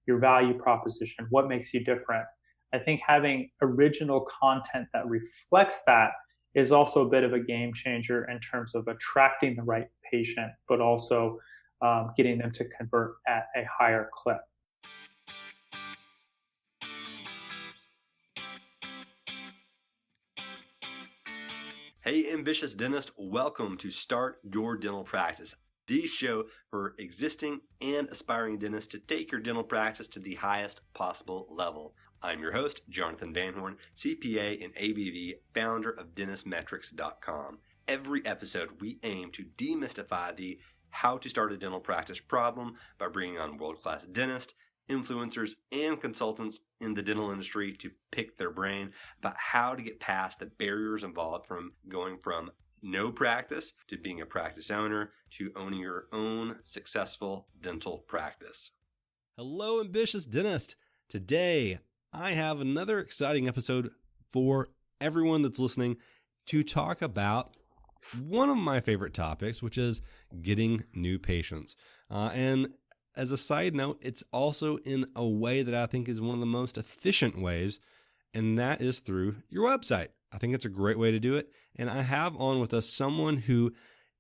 your value proposition, what makes you different. I think having original content that reflects that is also a bit of a game changer in terms of attracting the right patient, but also getting them to convert at a higher clip. Hey, ambitious dentist, welcome to Start Your Dental Practice, the show for existing and aspiring dentists to take your dental practice to the highest possible level. I'm your host, Jonathan Van Horn, CPA and ABV, founder of dentistmetrics.com. Every episode, we aim to demystify the how to start a dental practice problem by bringing on world-class dentists, influencers, and consultants in the dental industry to pick their brain about how to get past the barriers involved from going from no practice to being a practice owner to owning your own successful dental practice. Hello, ambitious dentist. Today, I have another exciting episode for everyone that's listening to talk about one of my favorite topics, which is getting new patients. And as a side note, it's also in a way that I think is one of the most efficient ways, and that is through your website. I think it's a great way to do it. And I have on with us someone who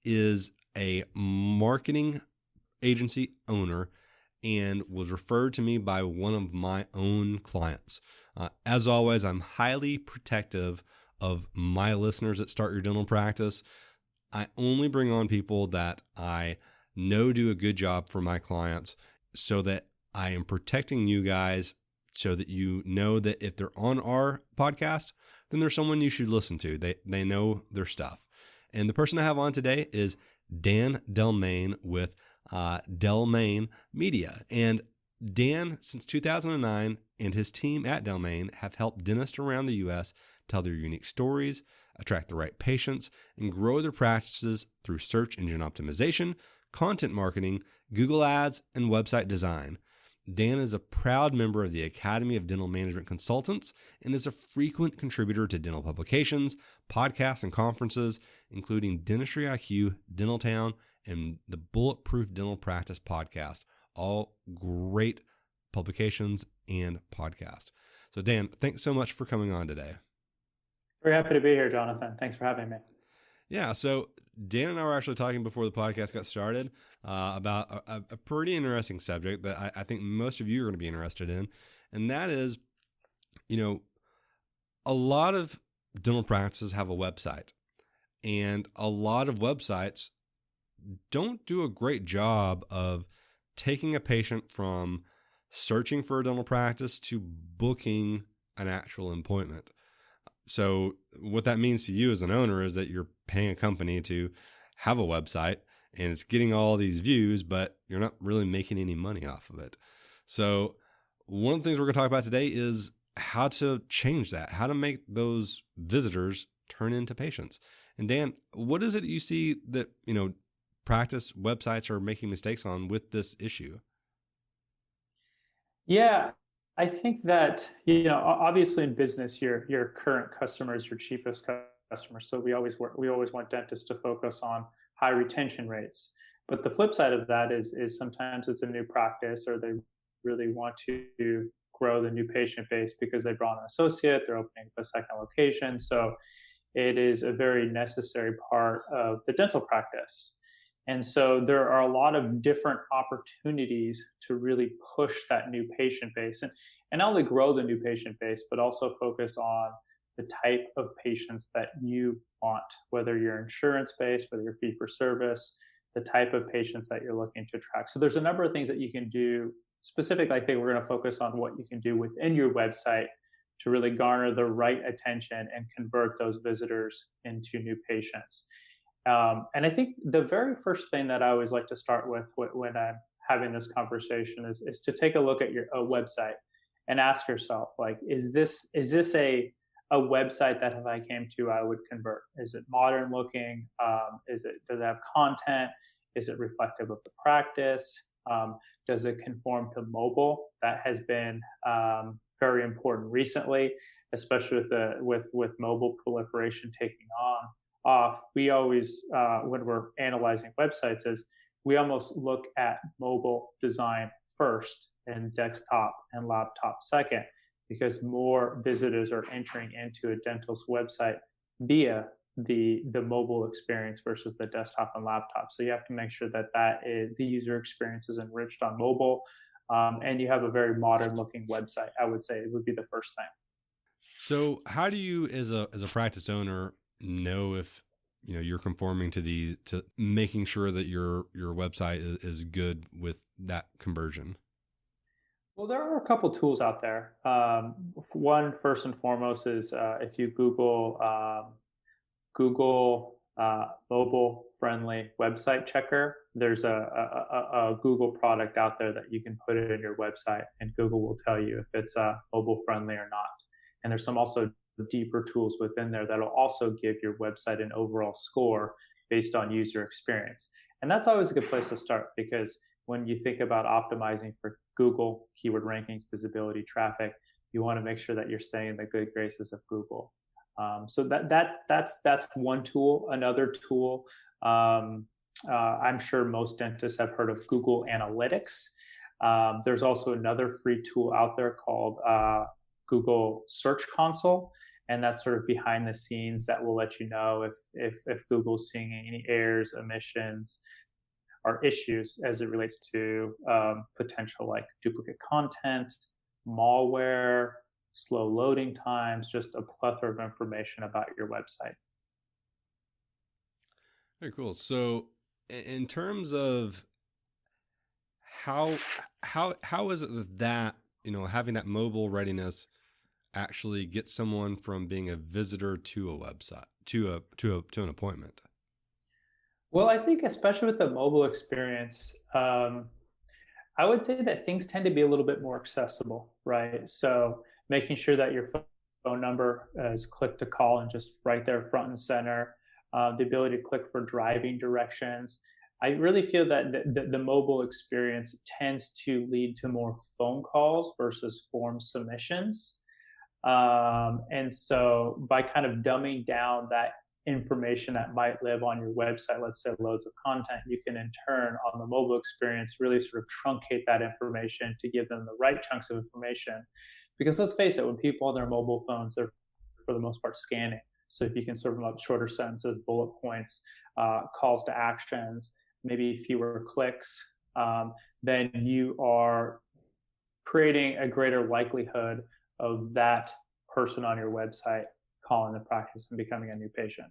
is a marketing agency owner and was referred to me by one of my own clients. As always, I'm highly protective of my listeners that Start Your Dental Practice. I only bring on people that I know do a good job for my clients so that I am protecting you guys so that you know that if they're on our podcast, then there's someone you should listen to. They know their stuff. And the person I have on today is Dan Delmain with Delmain Media. And Dan, since 2009, and his team at Delmain have helped dentists around the U.S. tell their unique stories, attract the right patients, and grow their practices through search engine optimization, content marketing, Google Ads, and website design. Dan is a proud member of the Academy of Dental Management Consultants and is a frequent contributor to dental publications, podcasts, and conferences, including Dentistry IQ, Dental Town, and the Bulletproof Dental Practice podcast. All great publications and podcasts. So Dan, thanks so much for coming on today. Very happy to be here, Jonathan. Thanks for having me. Yeah, so Dan and I were actually talking before the podcast got started about a pretty interesting subject that I think most of you are going to be interested in. And that is, a lot of dental practices have a website. And a lot of websites don't do a great job of taking a patient from searching for a dental practice to booking an actual appointment. So what that means to you as an owner is that you're paying a company to have a website and it's getting all these views, but you're not really making any money off of it. So one of the things we're going to talk about today is how to change that, how to make those visitors turn into patients. And Dan, what is it that you see that, practice websites are making mistakes on with this issue? Yeah, I think that, obviously in business, your current customer is your cheapest customer. So we always want dentists to focus on high retention rates. But the flip side of that is sometimes it's a new practice or they really want to grow the new patient base because they brought an associate, they're opening a second location. So it is a very necessary part of the dental practice. And so there are a lot of different opportunities to really push that new patient base and not only grow the new patient base, but also focus on the type of patients that you want, whether you're insurance-based, whether you're fee-for-service, the type of patients that you're looking to attract. So there's a number of things that you can do. Specifically, I think we're going to focus on what you can do within your website to really garner the right attention and convert those visitors into new patients. And I think the very first thing that I always like to start with when I'm having this conversation is to take a look at your website and ask yourself, like, is this a website that if I came to, I would convert? Is it modern looking? Does it have content? Is it reflective of the practice? Does it conform to mobile? That has been very important recently, especially with mobile proliferation taking off. We always, when we're analyzing websites, we almost look at mobile design first and desktop and laptop second, because more visitors are entering into a dental's website via the mobile experience versus the desktop and laptop. So you have to make sure that the user experience is enriched on mobile, and you have a very modern looking website. I would say it would be the first thing. So how do you, as a practice owner, know if you're conforming to making sure that your website is good with that conversion? Well, there are a couple tools out there. One, first and foremost, is if you Google mobile friendly website checker. There's a Google product out there that you can put it in your website, and Google will tell you if it's mobile friendly or not. And there's some also deeper tools within there that'll also give your website an overall score based on user experience. And that's always a good place to start, because when you think about optimizing for Google keyword rankings, visibility, traffic, you want to make sure that you're staying in the good graces of Google. So that's one tool. Another tool, I'm sure most dentists have heard of Google Analytics. There's also another free tool out there called Google Search Console, and that's sort of behind the scenes that will let you know if Google's seeing any errors, omissions, or issues as it relates to potential like duplicate content, malware, slow loading times, just a plethora of information about your website. Very cool. So in terms of how is it that having that mobile readiness actually gets someone from being a visitor to a website to an appointment? Well, I think especially with the mobile experience, I would say that things tend to be a little bit more accessible, right? So making sure that your phone number is click to call and just right there front and center, the ability to click for driving directions. I really feel that the mobile experience tends to lead to more phone calls versus form submissions. And so by kind of dumbing down that information that might live on your website, let's say loads of content, you can in turn on the mobile experience really sort of truncate that information to give them the right chunks of information. Because let's face it, when people on their mobile phones, they're for the most part scanning. So if you can serve them up shorter sentences, bullet points, calls to actions, maybe fewer clicks, then you are creating a greater likelihood of that person on your website calling the practice and becoming a new patient.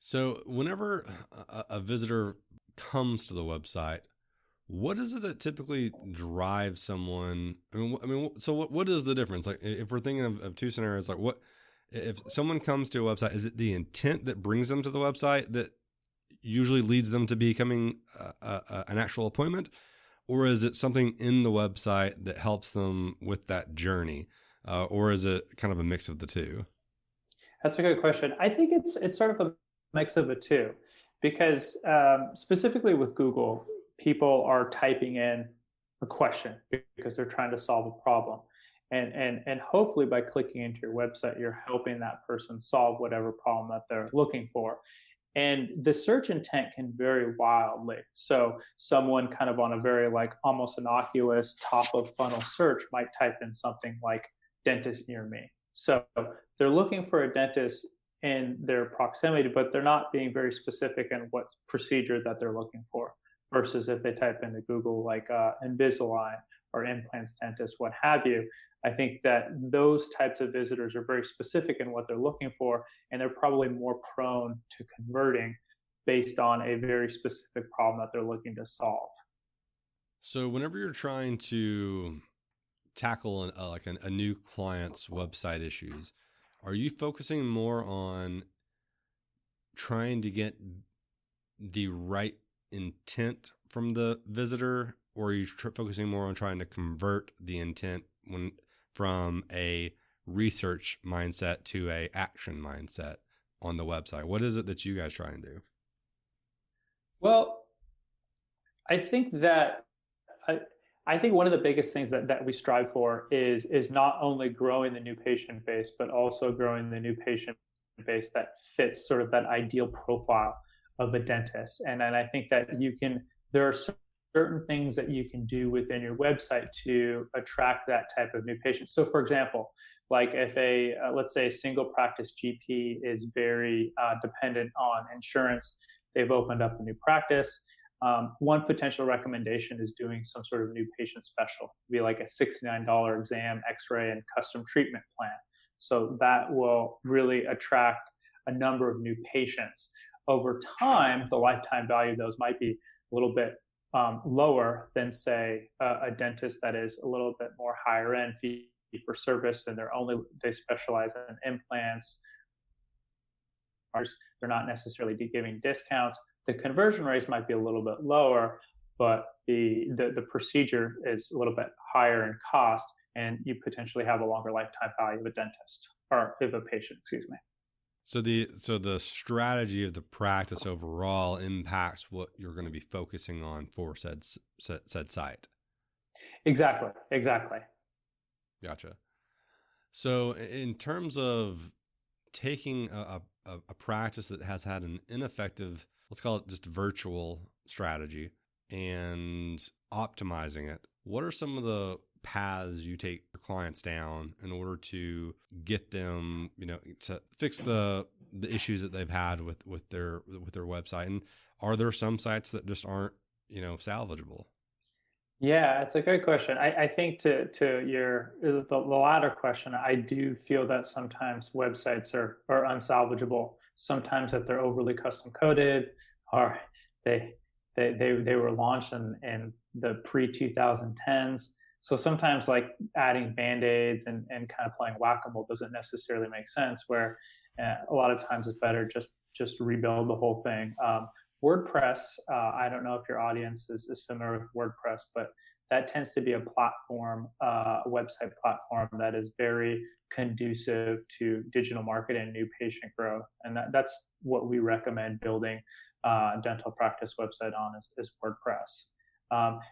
So whenever a visitor comes to the website, what is it that typically drives someone? So what is the difference? Like if we're thinking of two scenarios, like what, if someone comes to a website, is it the intent that brings them to the website that usually leads them to becoming an actual appointment? Or is it something in the website that helps them with that journey? Or is it kind of a mix of the two? That's a good question. I think it's sort of a mix of the two, because specifically with Google, people are typing in a question because they're trying to solve a problem. And hopefully by clicking into your website, you're helping that person solve whatever problem that they're looking for. And the search intent can vary wildly. So someone kind of on a very like almost innocuous top of funnel search might type in something like dentist near me. So they're looking for a dentist in their proximity, but they're not being very specific in what procedure that they're looking for. Versus if they type into Google like Invisalign or implants dentist, what have you, I think that those types of visitors are very specific in what they're looking for, and they're probably more prone to converting based on a very specific problem that they're looking to solve. So whenever you're trying to tackle a new client's website issues, are you focusing more on trying to get the right intent from the visitor, or are you focusing more on trying to convert the intent from a research mindset to a action mindset on the website? What is it that you guys try and do? Well, I think that I think one of the biggest things that we strive for is not only growing the new patient base, but also growing the new patient base that fits sort of that ideal profile of a dentist. And I think that there are certain things that you can do within your website to attract that type of new patient. So for example, like if let's say a single practice GP is very dependent on insurance, they've opened up a new practice. One potential recommendation is doing some sort of new patient special, be like a $69 exam, x-ray, and custom treatment plan. So that will really attract a number of new patients. Over time, the lifetime value of those might be a little bit lower than, say, a dentist that is a little bit more higher end, fee for service, and they specialize in implants. They're not necessarily giving discounts. The conversion rates might be a little bit lower, but the procedure is a little bit higher in cost, and you potentially have a longer lifetime value of a dentist or of a patient, excuse me. So the strategy of the practice overall impacts what you're going to be focusing on for said site. Exactly. Gotcha. So in terms of taking a practice that has had an ineffective, let's call it just virtual strategy, and optimizing it, what are some of the paths you take your clients down in order to get them, to fix the issues that they've had with their website? And are there some sites that just aren't, salvageable? Yeah, it's a great question. I think to the latter question, I do feel that sometimes websites are unsalvageable. Sometimes that they're overly custom coded, or they were launched in the pre-2010s. So sometimes like adding Band-Aids and kind of playing whack-a-mole doesn't necessarily make sense, where a lot of times it's better just rebuild the whole thing. WordPress, I don't know if your audience is familiar with WordPress, but that tends to be a platform, a website platform that is very conducive to digital marketing and new patient growth. And that's what we recommend building a dental practice website on is WordPress.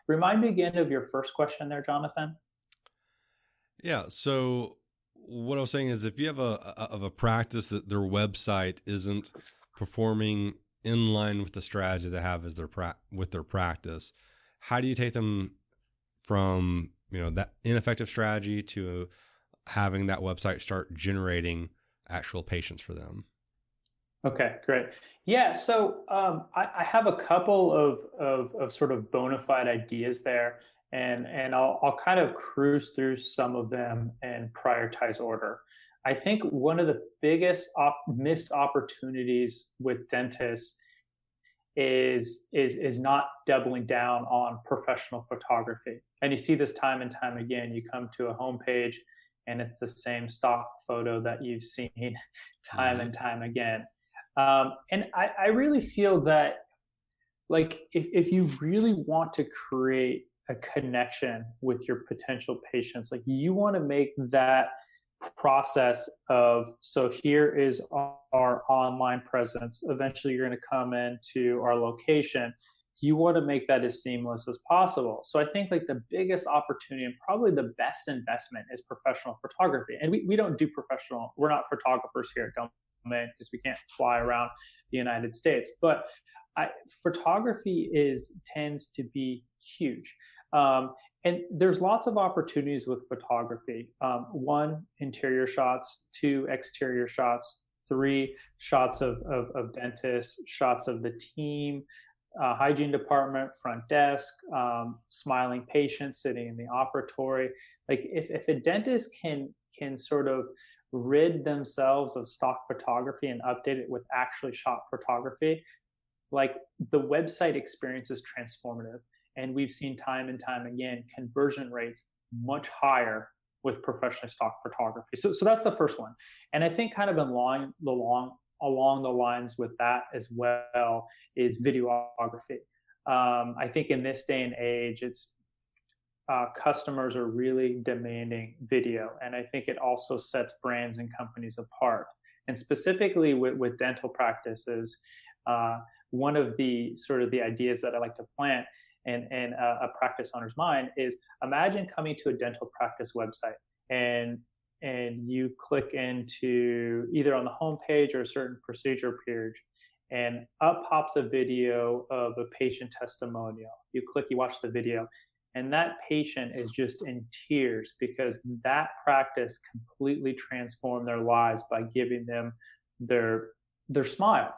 Remind me again of your first question there, Jonathan. Yeah. So what I was saying is, if you have a practice that their website isn't performing in line with the strategy they have as with their practice, how do you take them from that ineffective strategy to having that website start generating actual patients for them? Okay, great. Yeah, so I have a couple of sort of bona fide ideas there, and I'll kind of cruise through some of them and prioritize order. I think one of the biggest missed opportunities with dentists is not doubling down on professional photography. And you see this time and time again. You come to a homepage and it's the same stock photo that you've seen time and time again. And I really feel that, like, if you really want to create a connection with your potential patients, like, you want to make that process of, so here is our online presence, eventually you're going to come into our location, you want to make that as seamless as possible. So I think like the biggest opportunity and probably the best investment is professional photography. And we don't do we're not photographers here at Delmain because we can't fly around the United States, but photography tends to be huge. And there's lots of opportunities with photography. 1, interior shots; 2, exterior shots; 3, shots of dentists, shots of the team, hygiene department, front desk, smiling patients sitting in the operatory. Like if a dentist can sort of rid themselves of stock photography and update it with actually shot photography, like, the website experience is transformative. And we've seen time and time again conversion rates much higher with professionally stock photography. So that's the first one. And I think kind of along the lines with that as well is videography. I think in this day and age, it's customers are really demanding video. And I think it also sets brands and companies apart. And specifically with dental practices, one of the sort of the ideas that I like to plant in a practice owner's mind is, imagine coming to a dental practice website and you click into either on the home page or a certain procedure page, and up pops a video of a patient testimonial. You click, you watch the video, and that patient is just in tears because that practice completely transformed their lives by giving them their smile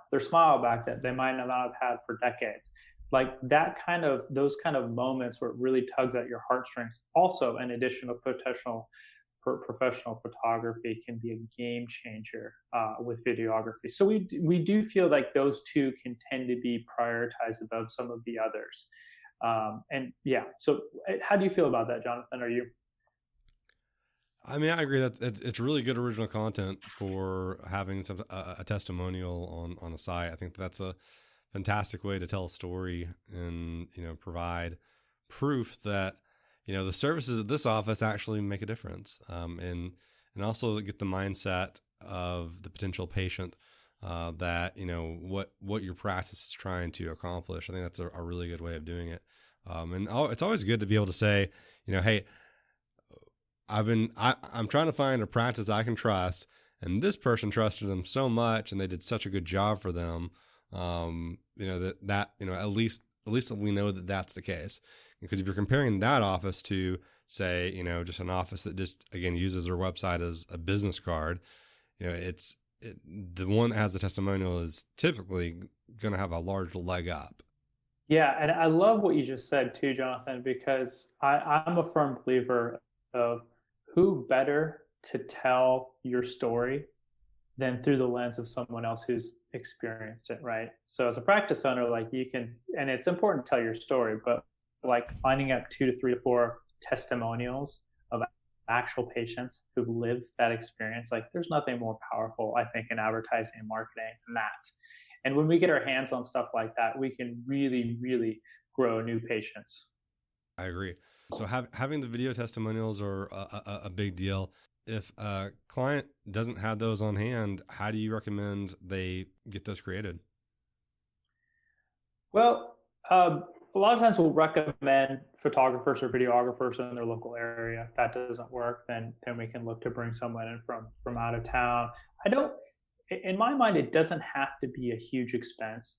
back that they might not have had for decades. Like those kind of moments where it really tugs at your heartstrings. Also, in addition to professional photography, can be a game changer with videography. So we do feel like those two can tend to be prioritized above some of the others. And yeah, so how do you feel about that, Jonathan? Are you? I mean, I agree that it's really good original content for having a testimonial on a site. I think that's a fantastic way to tell a story and, provide proof that, the services at this office actually make a difference. And also get the mindset of the potential patient, that, what your practice is trying to accomplish. I think that's a really good way of doing it. It's always good to be able to say, hey, I'm trying to find a practice I can trust, and this person trusted them so much and they did such a good job for them. At least we know that that's the case. Because if you're comparing that office to, say, just an office that just, again, uses their website as a business card, the one that has the testimonial is typically going to have a large leg up. Yeah. And I love what you just said too, Jonathan, because I'm a firm believer of who better to tell your story than through the lens of someone else who's experienced it, right? So as a practice owner, like you can, and it's important to tell your story, but like lining up 2 to 3 to 4 testimonials of actual patients who've lived that experience, like there's nothing more powerful, I think, in advertising and marketing than that. And when we get our hands on stuff like that, we can really, really grow new patients. I agree. So having the video testimonials are a big deal. If a client doesn't have those on hand, how do you recommend they get those created? Well, a lot of times we'll recommend photographers or videographers in their local area. If that doesn't work, then we can look to bring someone in from out of town. In my mind, it doesn't have to be a huge expense.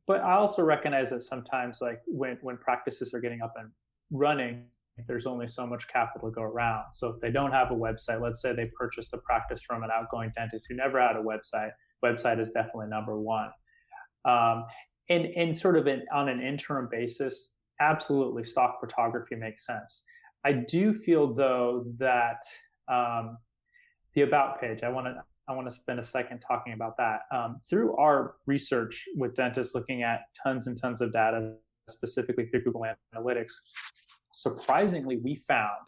But I also recognize that sometimes, like when practices are getting up and running, there's only so much capital to go around. So if they don't have a website, let's say they purchased a practice from an outgoing dentist who never had a website is definitely number one. And sort of on an interim basis, absolutely stock photography makes sense. I do feel though that the about page, I want to spend a second talking about that. Through our research with dentists looking at tons and tons of data, specifically through Google Analytics, surprisingly, we found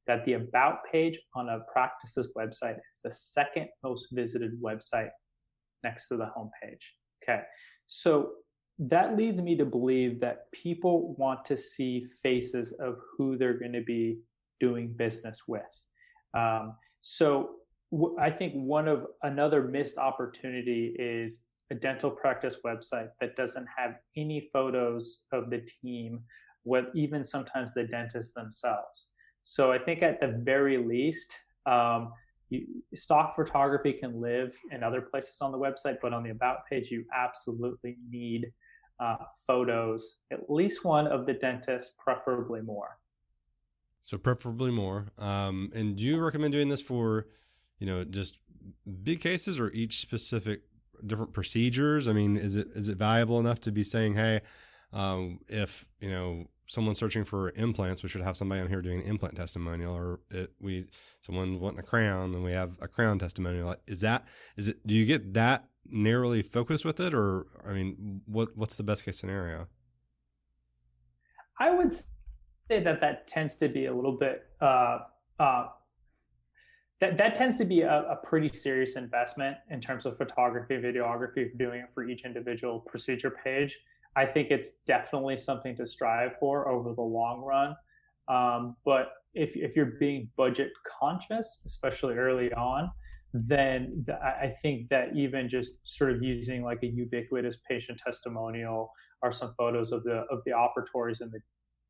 that the about page on a practice's website is the second most visited website next to the homepage. Okay, so that leads me to believe that people want to see faces of who they're going to be doing business with. I think another missed opportunity is a dental practice website that doesn't have any photos of the team, even sometimes the dentists themselves. So I think at the very least, stock photography can live in other places on the website, but on the about page, you absolutely need photos, at least one of the dentist, preferably more. So preferably more. And do you recommend doing this for, just big cases or each specific different procedures? I mean, is it valuable enough to be saying, hey, if, someone's searching for implants, we should have somebody on here doing an implant testimonial, or someone wanting a crown, and we have a crown testimonial. Do you get that narrowly focused with it, or, I mean, what's the best case scenario? I would say that tends to be a little bit, that tends to be a pretty serious investment in terms of photography, videography, doing it for each individual procedure page. I think it's definitely something to strive for over the long run. But if you're being budget conscious, especially early on, then I think that even just sort of using like a ubiquitous patient testimonial or some photos of the operatories and the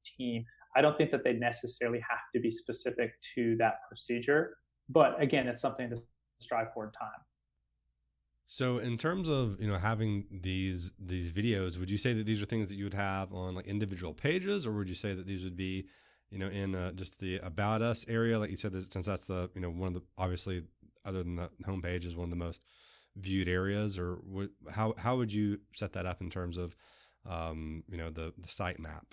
team, I don't think that they necessarily have to be specific to that procedure. But again, it's something to strive for in time. So in terms of, having these videos, would you say that these are things that you would have on like individual pages, or would you say that these would be, in just the About Us area, like you said, that since that's the, one of the, obviously, other than the homepage, is one of the most viewed areas, or how would you set that up in terms of, the site map?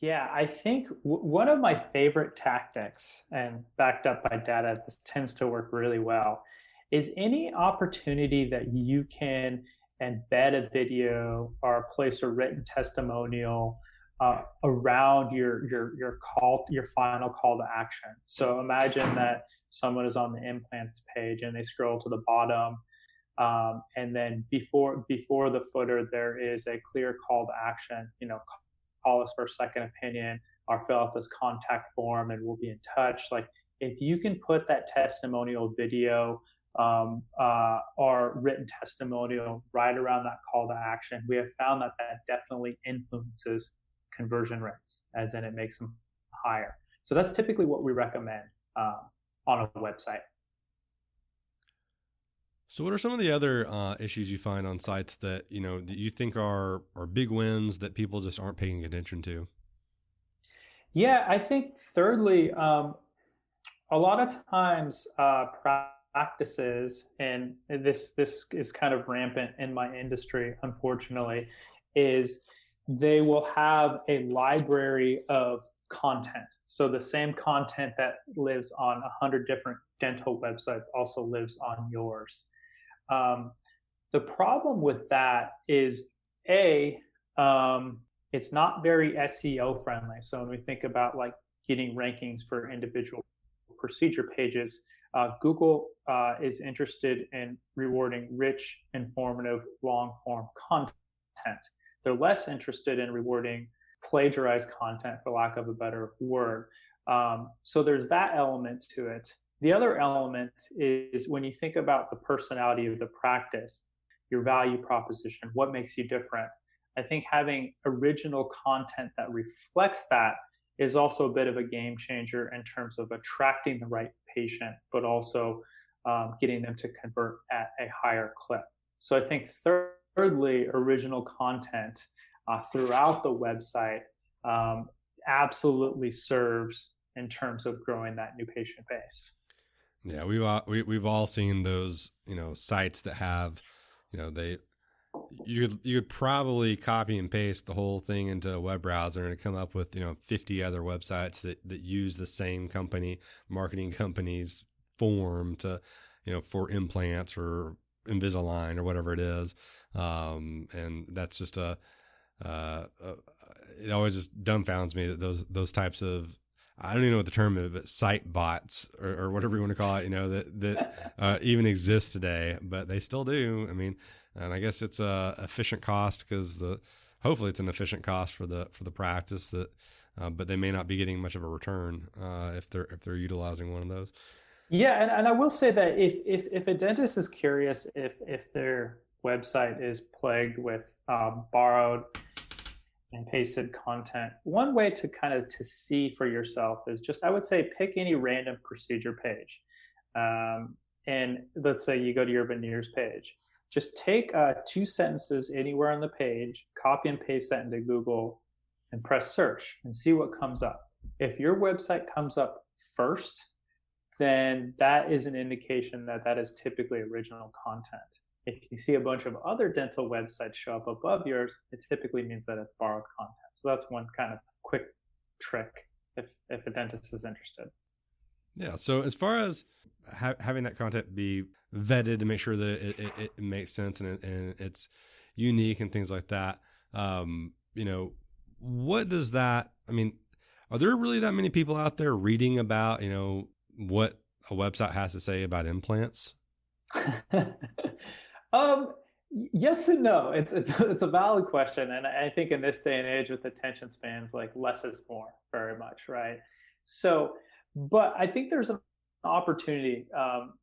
Yeah, I think one of my favorite tactics, and backed up by data, this tends to work really well, is any opportunity that you can embed a video or place a written testimonial around your final call to action. So imagine that someone is on the implants page and they scroll to the bottom, and then before the footer there is a clear call to action. Call us for a second opinion or fill out this contact form and we'll be in touch. Like, if you can put that testimonial video or written testimonial right around that call to action, we have found that definitely influences conversion rates, as in it makes them higher. So that's typically what we recommend on a website. So what are some of the other issues you find on sites that, that you think are big wins that people just aren't paying attention to? Yeah, I think thirdly, a lot of times practices, and this is kind of rampant in my industry, unfortunately, is they will have a library of content. So the same content that lives on 100 different dental websites also lives on yours. The problem with that is it's not very SEO friendly. So when we think about like getting rankings for individual procedure pages, Google is interested in rewarding rich, informative, long form content. They're less interested in rewarding plagiarized content, for lack of a better word. So there's that element to it. The other element is when you think about the personality of the practice, your value proposition, what makes you different. I think having original content that reflects that is also a bit of a game changer in terms of attracting the right patient, but also getting them to convert at a higher clip. So I think thirdly, original content throughout the website absolutely serves in terms of growing that new patient base. Yeah, we've all seen those, sites that have, you could probably copy and paste the whole thing into a web browser and come up with, 50 other websites that use the same marketing company's form to, for implants or Invisalign or whatever it is. And that's just it always just dumbfounds me that those types of, I don't even know what the term is, but site bots or whatever you want to call it, that even exist today, but they still do. I mean, and I guess it's a efficient cost because hopefully it's an efficient cost for the practice that, but they may not be getting much of a return if they're utilizing one of those. Yeah, and I will say that if a dentist is curious if their website is plagued with borrowed and pasted content, one way to to see for yourself is just, I would say, pick any random procedure page. And let's say you go to your veneers page. Just take 2 sentences anywhere on the page, copy and paste that into Google and press search and see what comes up. If your website comes up first, then that is an indication that is typically original content. If you see a bunch of other dental websites show up above yours, it typically means that it's borrowed content. So that's one kind of quick trick if a dentist is interested. Yeah. So as far as having that content be vetted to make sure that it makes sense and it's unique and things like that, what does that, I mean, are there really that many people out there reading about, what a website has to say about implants? Yes and no. It's a valid question, and I think in this day and age with attention spans, like less is more, very much, right? So, but I think there's an opportunity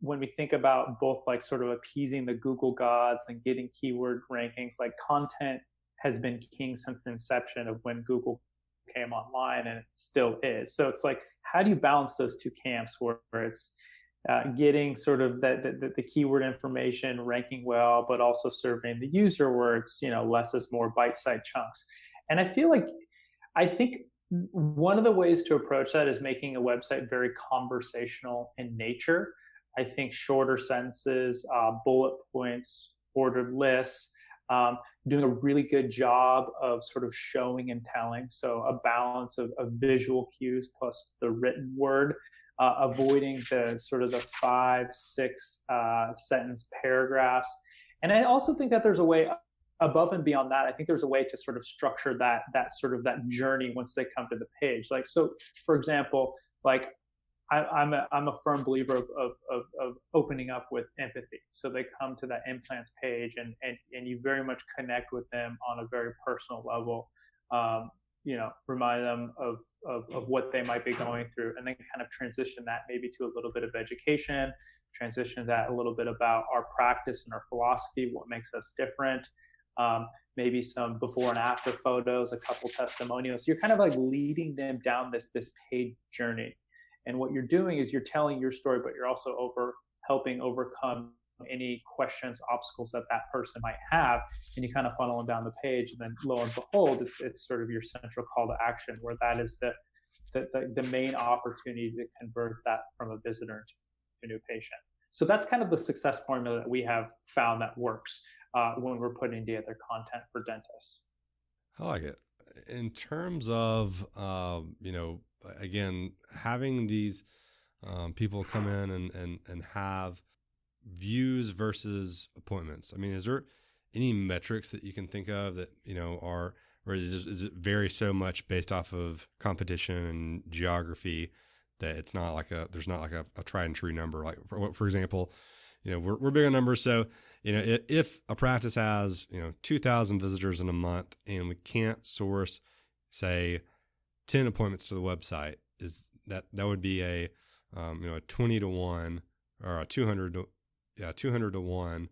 when we think about both like sort of appeasing the Google gods and getting keyword rankings. Like, content has been king since the inception of when Google came online, and it still is. So it's like, how do you balance those two camps where it's getting sort of the keyword information, ranking well, but also serving the user where it's, less is more bite-sized chunks. And I think one of the ways to approach that is making a website very conversational in nature. I think shorter sentences, bullet points, ordered lists, doing a really good job of sort of showing and telling. So a balance of visual cues plus the written word, avoiding the sort of the 5-6 sentence paragraphs. And I also think that there's a way above and beyond that. I think there's a way to sort of structure that journey once they come to the page. Like, so for example, like I'm a firm believer of opening up with empathy. So they come to that implants page and you very much connect with them on a very personal level. Remind them of what they might be going through, and then kind of transition that maybe to a little bit of education, transition that a little bit about our practice and our philosophy, what makes us different. Maybe some before and after photos, a couple testimonials. You're kind of like leading them down this paid journey. And what you're doing is you're telling your story, but you're also helping overcome any questions, obstacles that person might have, and you kind of funnel them down the page. And then lo and behold, it's sort of your central call to action, where that is the main opportunity to convert that from a visitor to a new patient. So that's kind of the success formula that we have found that works when we're putting together content for dentists. I like it. In terms of, again, having these people come in and have views versus appointments. I mean, is there any metrics that you can think of that, or is it vary so much based off of competition and geography that it's not like there's not like a tried and true number? Like for example, we're big on numbers. So, if a practice has, 2,000 visitors in a month and we can't source, say, 10 appointments to the website, is that would be a 20 to 1 or a 200 to 1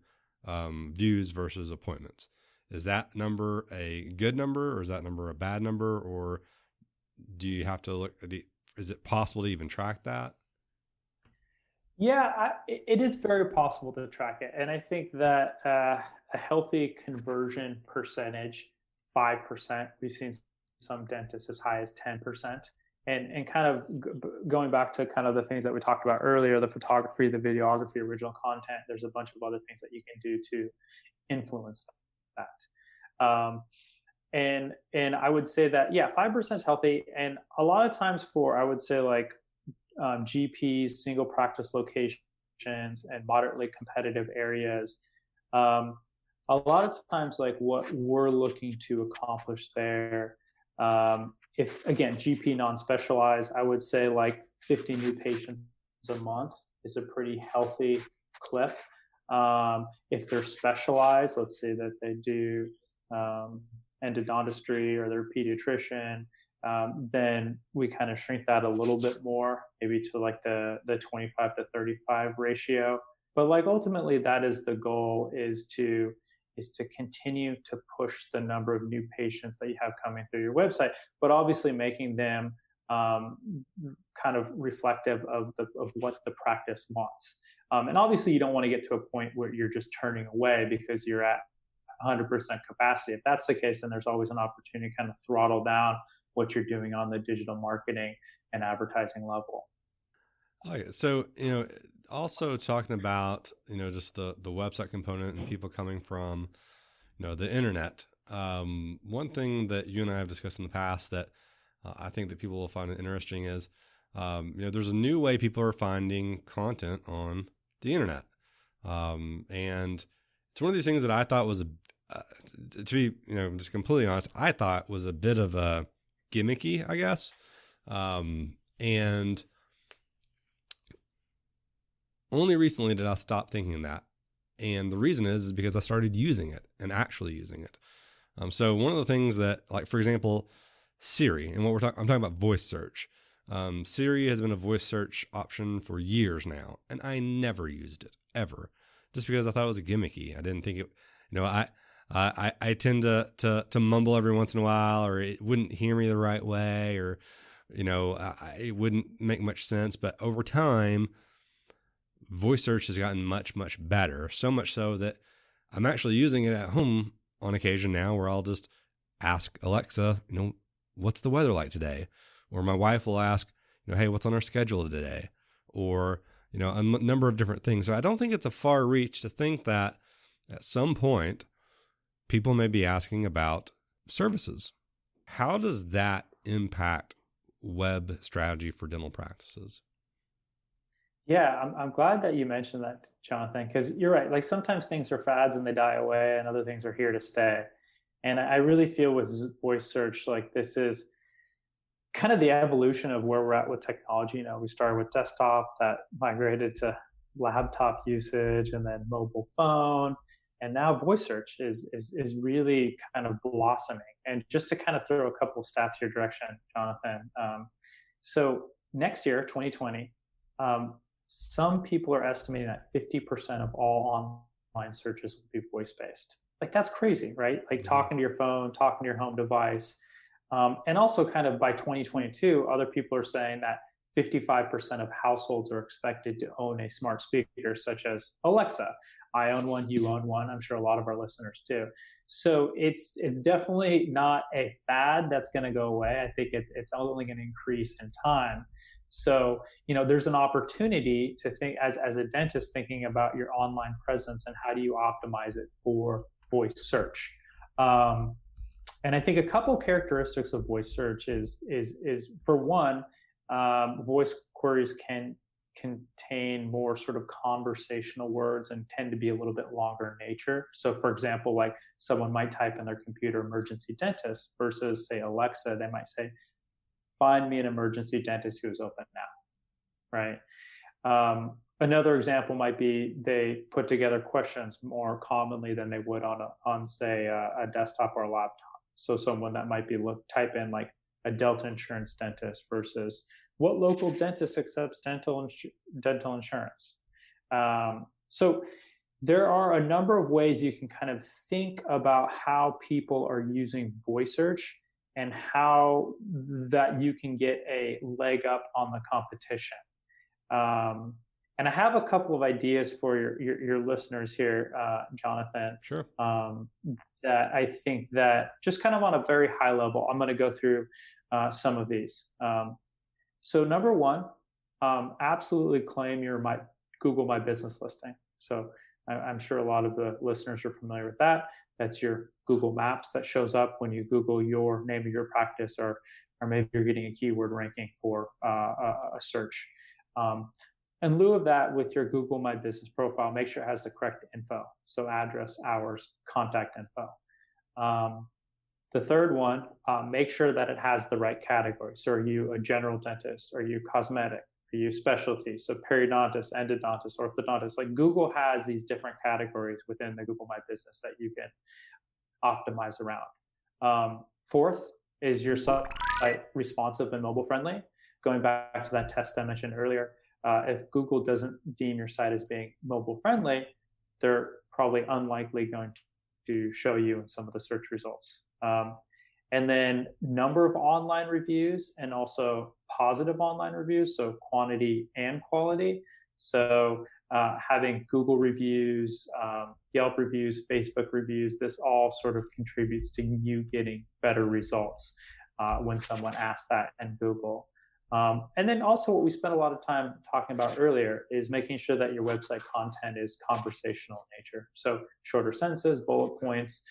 views versus appointments. Is that number a good number, or is that number a bad number, or do you have to look at is it possible to even track that? Yeah, it is very possible to track it. And I think that a healthy conversion percentage, 5%, we've seen some dentists as high as 10%. And kind of going back to kind of the things that we talked about earlier, the photography, the videography, original content, there's a bunch of other things that you can do to influence that. And I would say that, 5% is healthy. And a lot of times I would say like GPs, single practice locations, and moderately competitive areas, a lot of times like what we're looking to accomplish there, if again, GP non-specialized, I would say like 50 new patients a month is a pretty healthy clip. If they're specialized, let's say that they do endodontistry or they're a pediatrician, then we kind of shrink that a little bit more, maybe to like the 25 to 35 ratio. But like ultimately that is the goal, is to continue to push the number of new patients that you have coming through your website, but obviously making them kind of reflective of what the practice wants. And obviously you don't want to get to a point where you're just turning away because you're at 100% capacity. If that's the case, then there's always an opportunity to kind of throttle down what you're doing on the digital marketing and advertising level. Okay. So, also talking about, just the website component and people coming from, the internet. One thing that you and I have discussed in the past that I think that people will find interesting is, there's a new way people are finding content on the internet. And it's one of these things that I thought was, to be, just completely honest, I thought was a bit of a gimmicky, I guess. And only recently did I stop thinking that. And the reason is because I started using it and actually using it. So one of the things that, like, for example, Siri, and I'm talking about voice search. Siri has been a voice search option for years now, and I never used it ever, just because I thought it was gimmicky. I didn't think it, I tend to mumble every once in a while, or it wouldn't hear me the right way, or, it wouldn't make much sense. But over time, voice search has gotten much, much better. So much so that I'm actually using it at home on occasion now, where I'll just ask Alexa, what's the weather like today? Or my wife will ask, hey, what's on our schedule today? Or, a number of different things. So I don't think it's a far reach to think that at some point people may be asking about services. How does that impact web strategy for dental practices? Yeah, I'm glad that you mentioned that, Jonathan, because you're right. Like sometimes things are fads and they die away, and other things are here to stay. And I really feel with voice search, like this is kind of the evolution of where we're at with technology. We started with desktop, that migrated to laptop usage, and then mobile phone, and now voice search is really kind of blossoming. And just to kind of throw a couple of stats your direction, Jonathan. So next year, 2020, some people are estimating that 50% of all online searches will be voice-based. Like that's crazy, right? Like talking to your phone, talking to your home device. And also kind of by 2022, other people are saying that 55% of households are expected to own a smart speaker, such as Alexa. I own one, you own one. I'm sure a lot of our listeners do. So it's definitely not a fad that's going to go away. I think it's only going to increase in time. So, there's an opportunity to think as a dentist thinking about your online presence and how do you optimize it for voice search. And I think a couple characteristics of voice search is for one, voice queries can contain more sort of conversational words and tend to be a little bit longer in nature. So for example, like someone might type in their computer emergency dentist versus say Alexa, they might say, find me an emergency dentist who is open now, right? Another example might be they put together questions more commonly than they would on say a desktop or a laptop. So someone that might be type in like a Delta Insurance dentist versus what local dentist accepts dental insurance. So there are a number of ways you can kind of think about how people are using voice search and how that you can get a leg up on the competition. And I have a couple of ideas for your listeners here, Jonathan. Sure. That I think that just kind of on a very high level, I'm going to go through some of these. So number one, absolutely claim your Google My Business listing. So I'm sure a lot of the listeners are familiar with that. That's your Google Maps that shows up when you Google your name of your practice, or maybe you're getting a keyword ranking for a search. In lieu of that, with your Google My Business profile, make sure it has the correct info. So address, hours, contact info. The third one, make sure that it has the right category. So are you a general dentist? Are you cosmetic? Are you specialty? So periodontist, endodontist, orthodontist. Like Google has these different categories within the Google My Business that you can optimize around. Fourth is your site responsive and mobile friendly. Going back to that test I mentioned earlier, if Google doesn't deem your site as being mobile friendly, they're probably unlikely going to show you in some of the search results. And then number of online reviews and also positive online reviews, so quantity and quality. So having Google reviews, Yelp reviews, Facebook reviews, this all sort of contributes to you getting better results when someone asks that in Google. And then also what we spent a lot of time talking about earlier is making sure that your website content is conversational in nature. So shorter sentences, bullet points,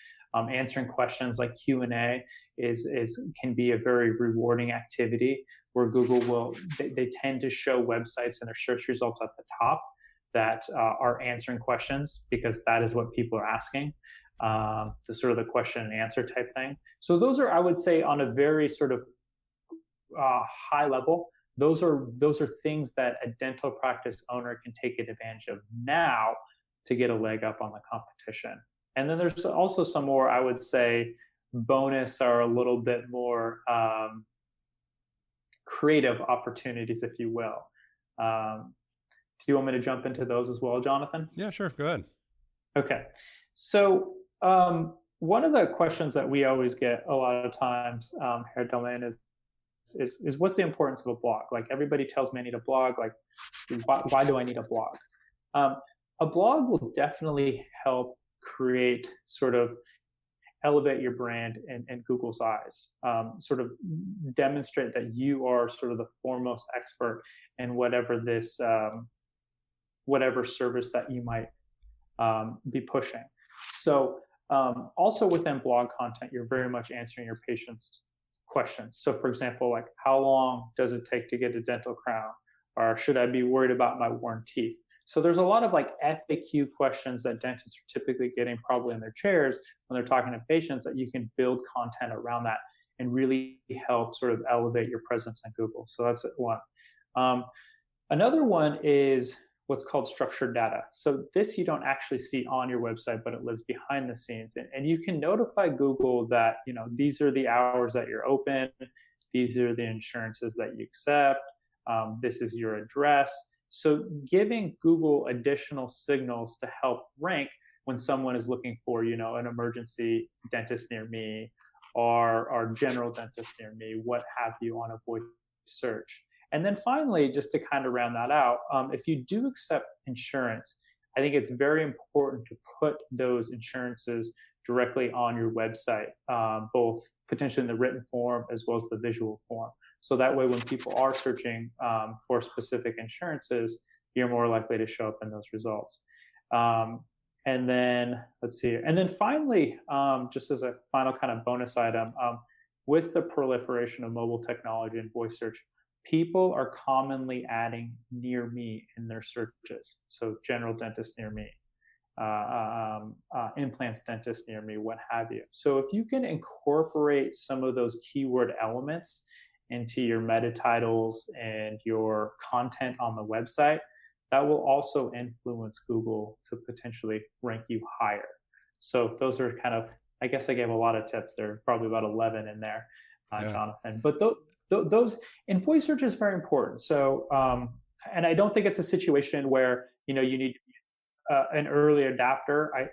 answering questions like Q&A can be a very rewarding activity where Google they tend to show websites in their search results at the top that are answering questions because that is what people are asking, the sort of the question and answer type thing. So those are, I would say, on a very sort of high level, those are things that a dental practice owner can take advantage of now to get a leg up on the competition. And then there's also some more, I would say, bonus or a little bit more creative opportunities, if you will. Do you want me to jump into those as well, Jonathan? Yeah, sure. Go ahead. Okay. So one of the questions that we always get a lot of times here at Delmain is what's the importance of a blog? Like everybody tells me I need a blog. Like, why do I need a blog? Um, a blog will definitely help create sort of elevate your brand in Google's eyes, sort of demonstrate that you are sort of the foremost expert in whatever service that you might be pushing. So also within blog content, you're very much answering your patients' questions. So for example, like how long does it take to get a dental crown? Or should I be worried about my worn teeth? So there's a lot of like FAQ questions that dentists are typically getting probably in their chairs when they're talking to patients, that you can build content around that and really help sort of elevate your presence on Google. So that's one. Another one is what's called structured data. So this you don't actually see on your website, but it lives behind the scenes. And you can notify Google that, these are the hours that you're open. These are the insurances that you accept. This is your address. So giving Google additional signals to help rank when someone is looking for, an emergency dentist near me or general dentist near me, what have you, on a voice search. And then finally, just to kind of round that out, if you do accept insurance, I think it's very important to put those insurances directly on your website, both potentially in the written form as well as the visual form. So that way, when people are searching for specific insurances, you're more likely to show up in those results. And then let's see. And then finally, just as a final kind of bonus item, with the proliferation of mobile technology and voice search, people are commonly adding near me in their searches. So general dentist near me, implants dentist near me, what have you. So if you can incorporate some of those keyword elements into your meta titles and your content on the website, that will also influence Google to potentially rank you higher. So those are kind of, I guess I gave a lot of tips there, probably about 11 in there, Jonathan. But those in voice search is very important. So, and I don't think it's a situation where, you need to be an early adopter. I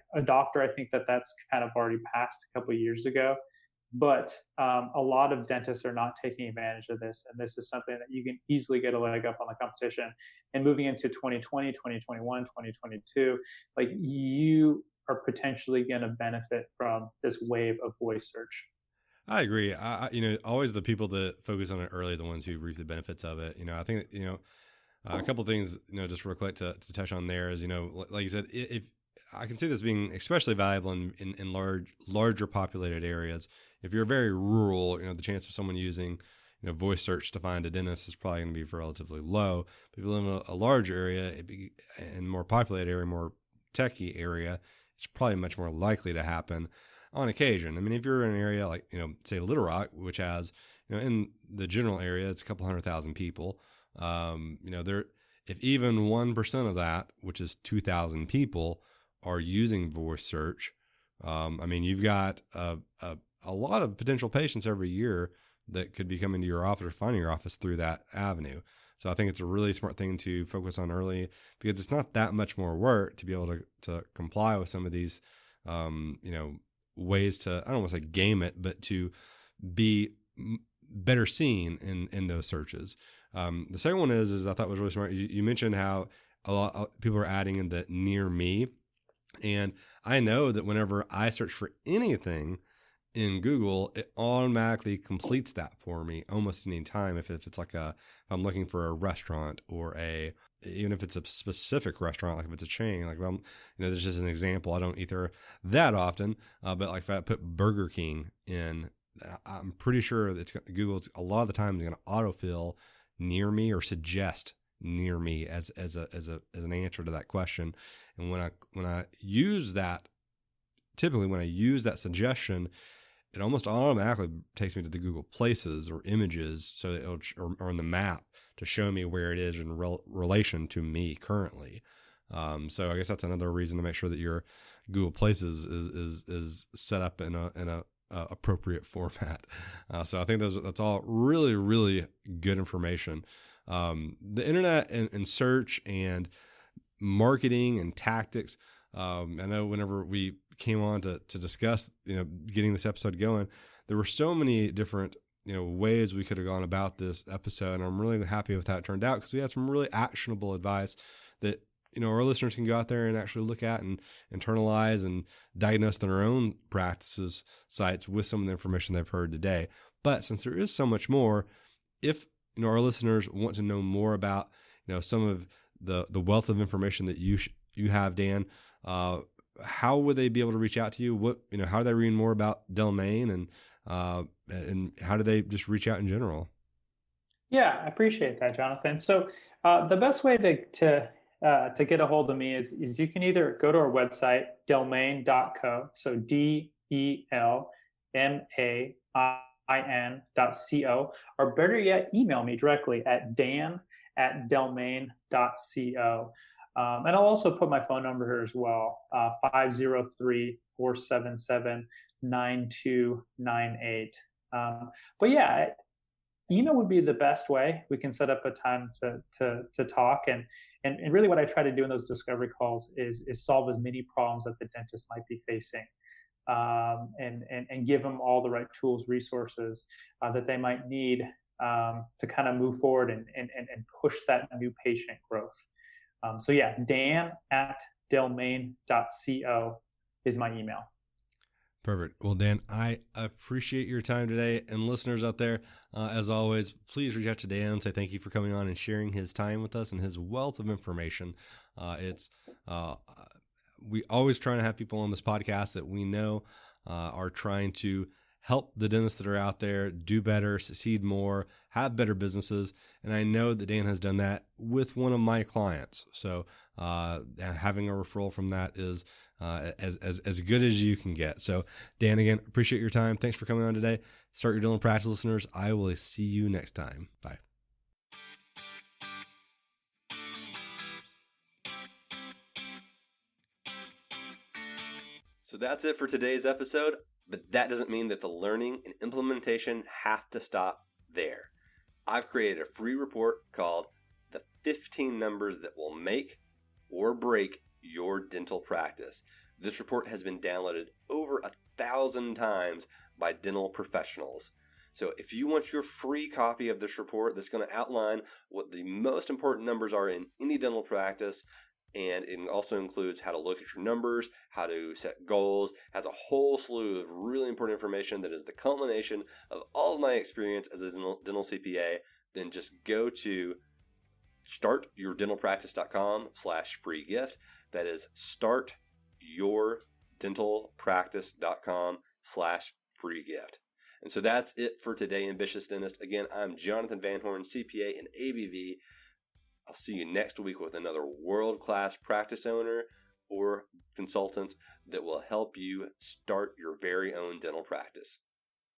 think that's kind of already passed a couple of years ago. But a lot of dentists are not taking advantage of this. And this is something that you can easily get a leg up on the competition. And moving into 2020, 2021, 2022, like you are potentially going to benefit from this wave of voice search. I agree. Always the people that focus on it early are the ones who reap the benefits of it. I think, a couple of things, just real quick to touch on there is, like you said, if I can see this being especially valuable in larger populated areas. If you're very rural, the chance of someone using, voice search to find a dentist is probably going to be relatively low. But if you live in a large area and more populated area, more techie area, it's probably much more likely to happen on occasion. I mean, if you're in an area like, say Little Rock, which has, in the general area, it's a couple 100,000 people. If even 1% of that, which is 2,000 people, are using voice search, you've got a lot of potential patients every year that could be coming to your office or finding your office through that avenue. So I think it's a really smart thing to focus on early, because it's not that much more work to be able to comply with some of these, ways to, I don't want to say game it, but to be better seen in those searches. The second one is I thought was really smart. You mentioned how a lot of people are adding in the near me. And I know that whenever I search for anything in Google, it automatically completes that for me almost any time. If it's like if I'm looking for a restaurant or even if it's a specific restaurant, like if it's a chain, like this is just an example. I don't eat there that often, but like if I put Burger King in, I'm pretty sure that Google's a lot of the time going to autofill near me or suggest near me as an answer to that question. And when I use that, typically when I use that suggestion, it almost automatically takes me to the Google Places or images, so that it'll, or in the map to show me where it is in relation to me currently. So I guess that's another reason to make sure that your Google Places is set up in a appropriate format. So I think that's all really, really good information. The internet and search and marketing and tactics. I know whenever we came on to discuss, getting this episode going, there were so many different, ways we could have gone about this episode. And I'm really happy with how it turned out, because we had some really actionable advice that, our listeners can go out there and actually look at and internalize and diagnose their own practices sites with some of the information they've heard today. But since there is so much more, if our listeners want to know more about some of the wealth of information that you have, Dan, how would they be able to reach out to you? What how do they read more about Delmain, and how do they just reach out in general? Yeah, I appreciate that, Jonathan. So the best way to get a hold of me is you can either go to our website, delmain.co, so DELMAIN.co, or better yet, email me directly at dan@delmain.co. And I'll also put my phone number here as well, 503-477-9298. But yeah, email would be the best way. We can set up a time to talk. And really what I try to do in those discovery calls is solve as many problems that the dentist might be facing, and give them all the right tools, resources that they might need to kind of move forward and push that new patient growth. So yeah, dan@delmain.co is my email. Perfect. Well, Dan, I appreciate your time today. And listeners out there, as always, please reach out to Dan and say thank you for coming on and sharing his time with us and his wealth of information. We always try to have people on this podcast that we know are trying to help the dentists that are out there do better, succeed more, have better businesses. And I know that Dan has done that with one of my clients. So having a referral from that is as good as you can get. So Dan, again, appreciate your time. Thanks for coming on today. Start Your Dental Practice, listeners. I will see you next time. Bye. So that's it for today's episode, but that doesn't mean that the learning and implementation have to stop there. I've created a free report called The 15 Numbers That Will Make or Break Your Dental Practice. This report has been downloaded over 1,000 times by dental professionals. So if you want your free copy of this report that's going to outline what the most important numbers are in any dental practice, and it also includes how to look at your numbers, how to set goals, has a whole slew of really important information that is the culmination of all of my experience as a dental CPA, then just go to startyourdentalpractice.com/free gift. That is startyourdentalpractice.com/free gift. And so that's it for today, Ambitious Dentist. Again, I'm Jonathan Van Horn, CPA and ABV. I'll see you next week with another world-class practice owner or consultant that will help you start your very own dental practice.